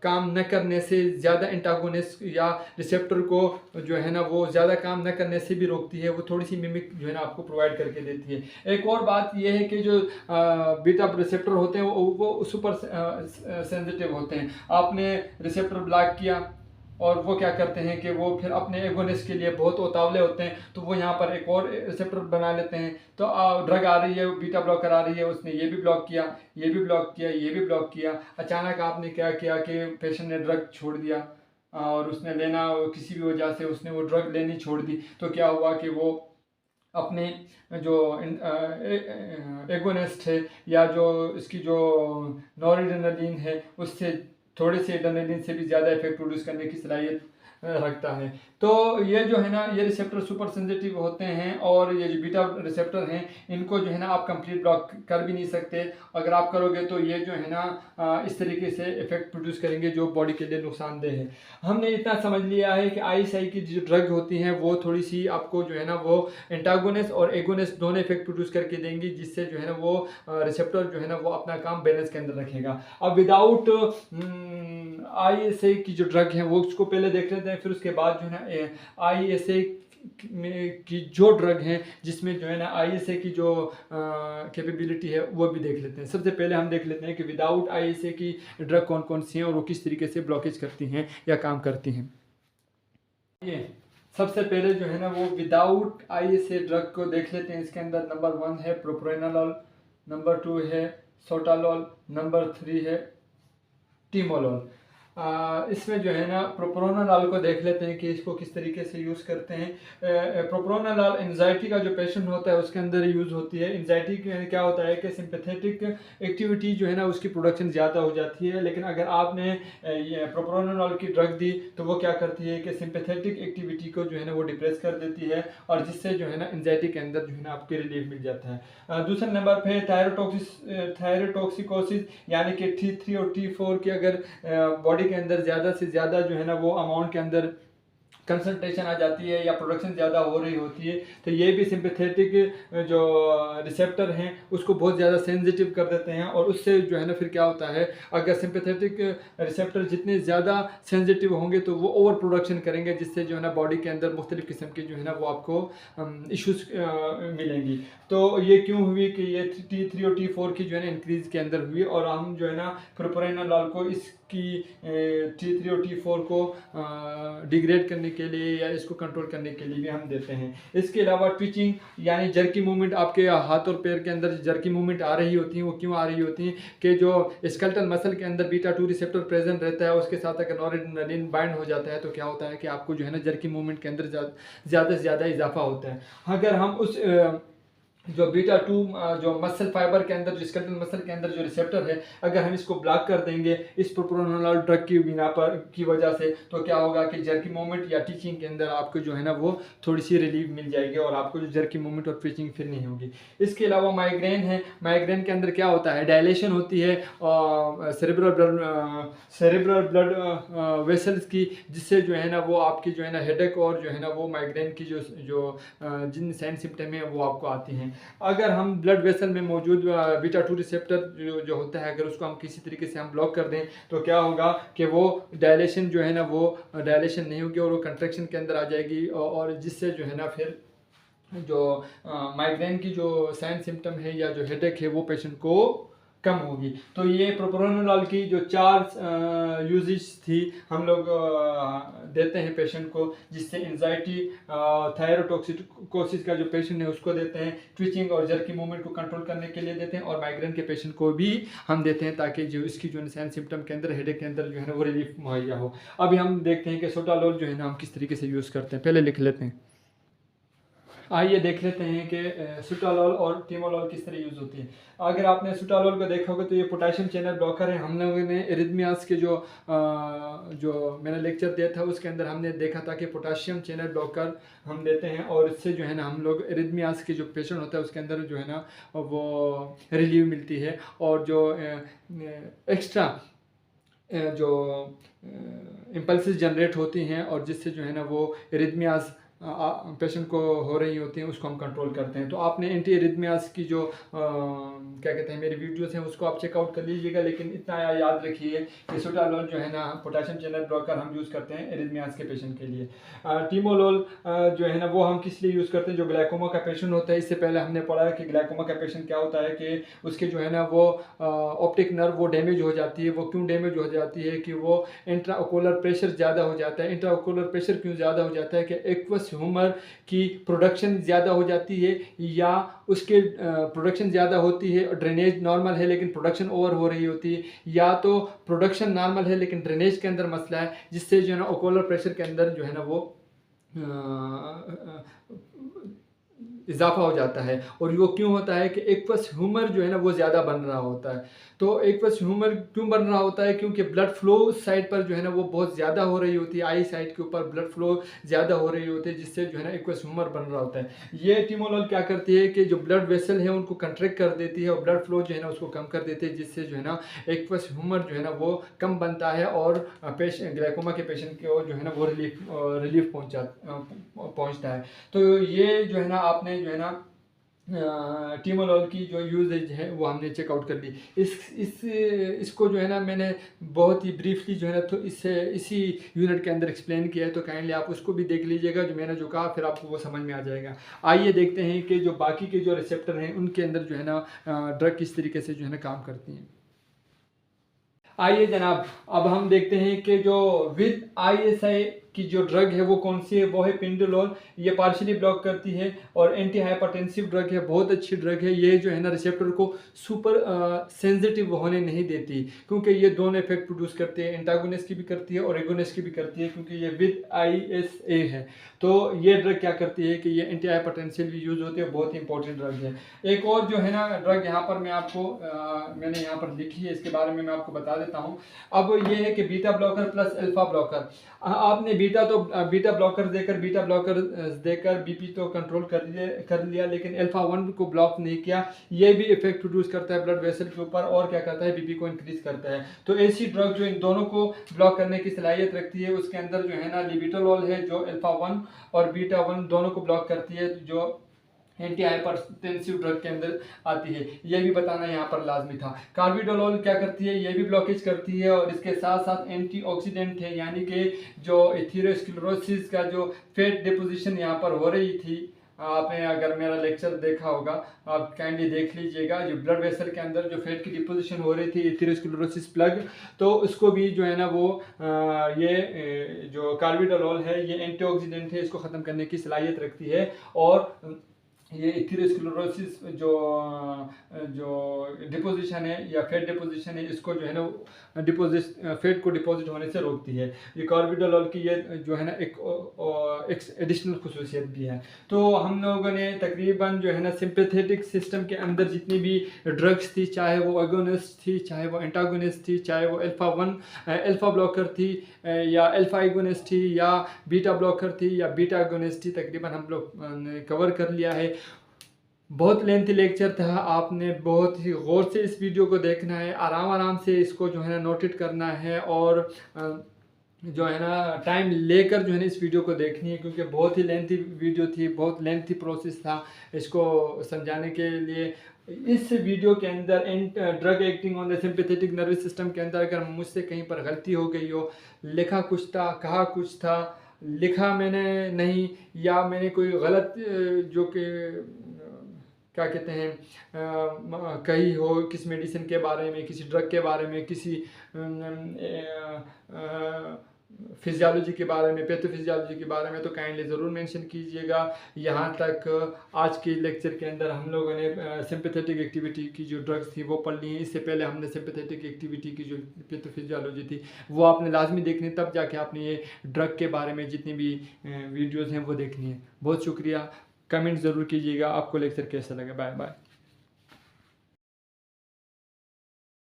काम न करने से, ज़्यादा एंटागोनिस्ट या रिसेप्टर को जो है ना वो ज़्यादा काम न करने से भी रोकती है, वो थोड़ी सी मिमिक जो है ना आपको प्रोवाइड करके देती है। एक और बात ये है कि जो बीटा रिसेप्टर होते हैं वो सुपर सेंसिटिव होते हैं। आपने रिसेप्टर ब्लॉक किया और वो क्या करते हैं कि वो फिर अपने एगोनिस्ट के लिए बहुत उतावले होते हैं, तो वो यहाँ पर एक और रिसेप्टर बना लेते हैं। तो ड्रग आ रही है, बीटा ब्लॉकर आ रही है, उसने ये भी ब्लॉक किया, ये भी ब्लॉक किया, ये भी ब्लॉक किया। अचानक आपने क्या किया कि पेशेंट ने ड्रग छोड़ दिया और उसने लेना किसी भी वजह से उसने वो ड्रग लेनी छोड़ दी, तो क्या हुआ कि वो अपने जो एगोनिस्ट है या जो इसकी जो नॉरएड्रेनालिन है उससे थोड़े से एड्रेनालिन से भी ज़्यादा इफेक्ट प्रोड्यूस करने की सलाहियत रखता है। तो ये जो है ना ये रिसेप्टर सुपर सेंसिटिव होते हैं, और ये जो बीटा रिसेप्टर हैं इनको जो है ना आप कंप्लीट ब्लॉक कर भी नहीं सकते। अगर आप करोगे तो ये जो है ना इस तरीके से इफेक्ट प्रोड्यूस करेंगे जो बॉडी के लिए नुकसानदेह है। हमने इतना समझ लिया है कि ISI की जो ड्रग होती हैं वो थोड़ी सी आपको जो है ना वो एंटागोनिस्ट और एगोनिस्ट दोनों इफेक्ट प्रोड्यूस करके देंगी, जिससे जो है ना वो रिसेप्टर जो है ना वो अपना काम बैलेंस के अंदर रखेगा। अब विदाउट ISA की जो ड्रग है वो उसको पहले देख लेते हैं, फिर उसके बाद जो है ना ISA की जो ड्रग हैं जिसमें जो है ना ISA की जो कैपेबिलिटी है वो भी देख लेते हैं। सबसे पहले हम देख लेते हैं कि विदाउट ISA की ड्रग कौन कौन सी हैं और वो किस तरीके से ब्लॉकेज करती हैं या काम करती हैं। ये सबसे पहले जो है ना वो विदाउट ISA ड्रग को देख लेते हैं। इसके अंदर नंबर 1 है प्रोप्रेनालॉल, नंबर 2 है सोटालॉल, नंबर 3 है टीमोलॉल। इसमें जो है ना प्रोप्रानोलॉल को देख लेते हैं कि इसको किस तरीके से यूज़ करते हैं। प्रोप्रानोलॉल एंजाइटी का जो पेशेंट होता है उसके अंदर यूज़ होती है। एंजाइटी क्या होता है कि सिंपैथेटिक एक्टिविटी जो है ना उसकी प्रोडक्शन ज़्यादा हो जाती है, लेकिन अगर आपने ये प्रोप्रानोलॉल की ड्रग दी तो वो क्या करती है कि सिंपैथेटिक एक्टिविटी को जो है ना वो डिप्रेस कर देती है, और जिससे जो है ना एंजाइटी के अंदर जो है ना आपको रिलीफ मिल जाता है। दूसरे नंबर पे थायरोटॉक्सिकोसिस यानी कि T3 और T4 की अगर बॉडी बॉडी के अंदर ज़्यादा से ज़्यादा जो है ना वो अमाउंट के अंदर कंसंट्रेशन आ जाती है या प्रोडक्शन ज़्यादा हो रही होती है, तो ये भी सिंपैथेटिक जो रिसेप्टर हैं उसको बहुत ज़्यादा सेंसिटिव कर देते हैं। और उससे जो है ना फिर क्या होता है, अगर सिंपैथेटिक रिसेप्टर जितने ज़्यादा सेंसिटिव होंगे तो वो ओवर प्रोडक्शन करेंगे, जिससे जो है ना बॉडी के अंदर मुख्तलिफ़ किस्म की जो है ना वो आपको इश्यूज़ मिलेंगी। तो ये क्यों हुई कि ये T3 और T4 की जो है ना इंक्रीज़ के अंदर हुई, और हम जो है ना प्रोप्रानोलॉल को इसकी T3 और T4 को डिग्रेड करने के लिए या इसको कंट्रोल करने के लिए भी हम देते हैं। इसके अलावा ट्विचिंग यानी जर्की मूवमेंट, आपके हाथ और पैर के अंदर जर्की मूवमेंट आ रही होती हैं, वो क्यों आ रही होती हैं कि जो स्केलेटल मसल के अंदर बीटा 2 रिसेप्टर प्रेजेंट रहता है, उसके साथ अगर नॉरएड्रेनालिन बाइंड हो जाता है तो क्या होता है कि आपको जो है ना जर्की मूवमेंट के अंदर ज़्यादा से ज़्यादा इजाफा होता है। अगर हम उस जो बीटा 2 जो मसल फाइबर के अंदर, जो स्केलेटल मसल के अंदर जो रिसेप्टर है, अगर हम इसको ब्लॉक कर देंगे इस प्रोप्रानोलॉल ड्रग की बिना पर की वजह से, तो क्या होगा कि जर्की मूवमेंट या टीचिंग के अंदर आपको जो है ना वो थोड़ी सी रिलीफ मिल जाएगी और आपको जो जर्की मूवमेंट और ट्विचिंग फिर नहीं होगी। इसके अलावा माइग्रेन है, माइग्रेन के अंदर क्या होता है, डायलेशन होती है सेरेब्रल ब्लड वेसल्स की, जिससे जो है ना वो आपकी जो है ना हेडेक और जो है ना वो माइग्रेन की जिन साइन सिम्टम है वो आपको आती हैं। अगर हम ब्लड वेसल में मौजूद बीटा 2 रिसेप्टर जो होता है, अगर उसको हम किसी तरीके से हम ब्लॉक कर दें तो क्या होगा कि वो डायलेशन जो है ना वो डायलेशन नहीं होगी और वो कंट्रैक्शन के अंदर आ जाएगी, और जिससे जो है ना फिर जो माइग्रेन की जो साइन सिम्टम है या जो हेडेक है वो पेशेंट को कम होगी। तो ये प्रोप्रानोलॉल की जो 4 यूजेज थी हम लोग देते हैं पेशेंट को, जिससे एंजाइटी, थायरोटॉक्सिकोसिस का जो पेशेंट है उसको देते हैं, ट्विचिंग और जर्की मूवमेंट को कंट्रोल करने के लिए देते हैं, और माइग्रेन के पेशेंट को भी हम देते हैं ताकि जो इसकी जो साइन सिम्टम के अंदर, हेडेक के अंदर जो है ना वो रिलीफ मुहैया हो। अभी हम देखते हैं कि सोटालोल जो है ना हम किस तरीके से यूज़ करते हैं, पहले लिख लेते हैं। आइए देख लेते हैं कि सुटालोल और टीमोलोल किस तरह यूज़ होती है। अगर आपने सुटालोल को देखा होगा तो ये पोटेशियम चैनल ब्लॉकर है। हम लोगों ने एरिथमियास के जो मैंने लेक्चर दिया था उसके अंदर हमने देखा था कि पोटेशियम चैनल ब्लॉकर हम देते हैं, और इससे जो है ना हम लोग एरिथमियास के जो पेशेंट होता है उसके अंदर जो है ना वो रिलीव मिलती है, और जो एक्स्ट्रा जो इम्पल्सेस जनरेट होती हैं और जिससे जो है ना वो एरिथमियास पेशेंट को हो रही होती हैं उसको हम कंट्रोल करते हैं। तो आपने एंटी एरिथमियास की जो क्या कहते हैं मेरी वीडियोस हैं उसको आप चेकआउट कर लीजिएगा, लेकिन इतना याद रखिए कि सोटालोल जो है ना पोटेशियम चैनल ब्लॉकर हम यूज़ करते हैं एरिथमियास के पेशेंट के लिए। टीमोलोल जो है ना वो हम किस लिए यूज़ करते हैं, जो ग्लाइकोमा का पेशेंट होता है। इससे पहले हमने पढ़ा है कि ग्लाइकोमा का पेशेंट क्या होता है कि उसके जो है ना वो ऑप्टिक नर्व वो डैमेज हो जाती है। वो क्यों डैमेज हो जाती है कि वो इंट्राओकुलर प्रेशर ज़्यादा हो जाता है। इंट्राओकुलर प्रेशर क्यों ज़्यादा हो जाता है कि एक्वस ह्यूमर की प्रोडक्शन ज़्यादा हो जाती है, या उसके प्रोडक्शन ज़्यादा होती है और ड्रेनेज नॉर्मल है लेकिन प्रोडक्शन ओवर हो रही होती है, या तो प्रोडक्शन नॉर्मल है लेकिन ड्रेनेज के अंदर मसला है, जिससे जो है ना ओकुलर प्रेशर के अंदर जो है ना वो इजाफा हो जाता है। और वो क्यों होता है कि एक्वस ह्यूमर जो है ना वो ज़्यादा बन रहा होता है। तो एक्वस ह्यूमर क्यों बन रहा होता है, क्योंकि ब्लड फ्लो साइड पर जो है ना वो बहुत ज़्यादा हो रही होती है, आई साइड के ऊपर ब्लड फ्लो ज़्यादा हो रही होती है, जिससे जो है ना एक्वस ह्यूमर बन रहा होता है। ये टीमोलोल क्या करती है कि जो ब्लड वेसल है उनको कंट्रैक्ट कर देती है और ब्लड फ्लो जो है ना उसको कम कर देती है, जिससे जो है ना एक्वस ह्यूमर जो है ना वो कम बनता है और ग्लाइकोमा के पेशेंट को जो है ना वो रिलीफ पहुँचता है। तो ये जो है ना आपने जो है ना टीमोलोल की जो यूजेज है वो हमने चेकआउट कर ली। इसको जो है ना मैंने बहुत ही ब्रीफली जो है ना तो इसी यूनिट के अंदर एक्सप्लेन किया है, तो काइंडली आप उसको भी देख लीजिएगा जो मैंने जो कहा, फिर आपको वो समझ में आ जाएगा। आइए देखते हैं कि जो बाकी के जो रिसेप्टर हैं उनके अंदर जो है ना ड्रग किस तरीके से जो है ना काम करती हैं। आइए जनाब, अब हम देखते हैं कि जो विद ISI की जो ड्रग है वो कौन सी है, वो है पिंडोलोल। ये पार्शियली ब्लॉक करती है और एंटी हाइपरटेंसिव ड्रग है, बहुत अच्छी ड्रग है। ये जो है ना रिसेप्टर को सुपर सेंसिटिव होने नहीं देती, क्योंकि ये दोनों इफेक्ट प्रोड्यूस करती है, एंटागोनिस्ट की भी करती है और एगोनिस्ट की भी करती है, क्योंकि ये विद ISA है। तो ये ड्रग क्या करती है कि ये एंटी हाइपरटेंसिव भी यूज़ होती है, बहुत ही इंपॉर्टेंट ड्रग है। एक और जो है ना ड्रग यहाँ पर मैं आपको मैंने यहाँ पर लिखी है, इसके बारे में मैं आपको बता देता हूँ। अब ये है कि beta blocker plus alpha blocker. आपने बीटा ब्लॉकर देकर बीपी तो कंट्रोल कर लिया, लेकिन अल्फा 1 को ब्लॉक नहीं किया। ये भी इफेक्ट प्रोड्यूस करता है ब्लड वेसल के ऊपर और क्या करता है, बीपी को इंक्रीज करता है। तो ऐसी ड्रग जो इन दोनों को ब्लॉक करने की सलाहियत रखती है, उसके अंदर जो है ना लिबिटोलोल है, जो अल्फा 1 और बीटा 1 दोनों को ब्लॉक करती है, जो एंटी हाइपरटेंसिव ड्रग के अंदर आती है। ये भी बताना यहाँ पर लाजमी था। कार्बिडोलोल क्या करती है, ये भी ब्लॉकेज करती है और इसके साथ साथ एंटीऑक्सीडेंट है, यानी कि जो एथेरोस्क्लेरोसिस का जो फैट डिपोजिशन यहाँ पर हो रही थी, आपने अगर मेरा लेक्चर देखा होगा आप काइंडली देख लीजिएगा, जो ब्लड वेसल के अंदर जो फैट की डिपोजिशन हो रही थी एथेरोस्क्लेरोसिस प्लग, तो उसको भी जो है ना वो जो कार्बिडोलोल है ये एंटीऑक्सीडेंट है, इसको ख़त्म करने की सलाहियत रखती है। और ये एथेरोस्क्लेरोसिस जो डिपोजिशन है या फैट डिपोजिशन है, इसको जो है ना फैट को डिपॉजिट होने से रोकती है। ये कार्बिडोलोल की ये जो है ना एक एडिशनल खुसूसियत भी है। तो हम लोगों ने तकरीबन जो है ना सिंपैथेटिक सिस्टम के अंदर जितनी भी ड्रग्स थी, चाहे वो एगोनिस्ट थी, चाहे वो एंटागोनिस्ट थी, चाहे वो अल्फा ब्लॉकर थी या अल्फा एगोनिस्ट थी या बीटा ब्लॉकर थी या बीटा एगोनिस्ट थी, तकरीबन हम लोग ने कवर कर लिया है। बहुत लेंथी लेक्चर था, आपने बहुत ही गौर से इस वीडियो को देखना है, आराम से इसको जो है ना नोटेट करना है और जो है ना टाइम लेकर जो है ना इस वीडियो को देखनी है, क्योंकि बहुत ही लेंथी वीडियो थी, बहुत लेंथी प्रोसेस था इसको समझाने के लिए। इस वीडियो के अंदर drug acting on the sympathetic nervous system के अंदर अगर मुझसे कहीं पर गलती हो गई हो, लिखा कुछ था, कहा कुछ था, लिखा मैंने नहीं, या मैंने कोई गलत जो कि क्या कहते हैं कही हो किसी मेडिसिन के बारे में, किसी ड्रग के बारे में, किसी फिजियोलॉजी के बारे में, पैथोफिजियोलॉजी के बारे में, तो काइंडली ज़रूर मेंशन कीजिएगा। यहाँ तक आज के लेक्चर के अंदर हम लोगों ने सिंपैथेटिक एक्टिविटी की जो ड्रग्स थी वो पढ़ ली हैं। इससे पहले हमने सिंपैथेटिक एक्टिविटी की जो पैथोफिजियोलॉजी थी वो आपने लाजमी देखनी, तब जाके आपने ये ड्रग के बारे में जितनी भी वीडियोज़ हैं वो देखनी है। बहुत शुक्रिया, कमेंट ज़रूर कीजिएगा आपको लेक्चर कैसा लगा। Bye bye.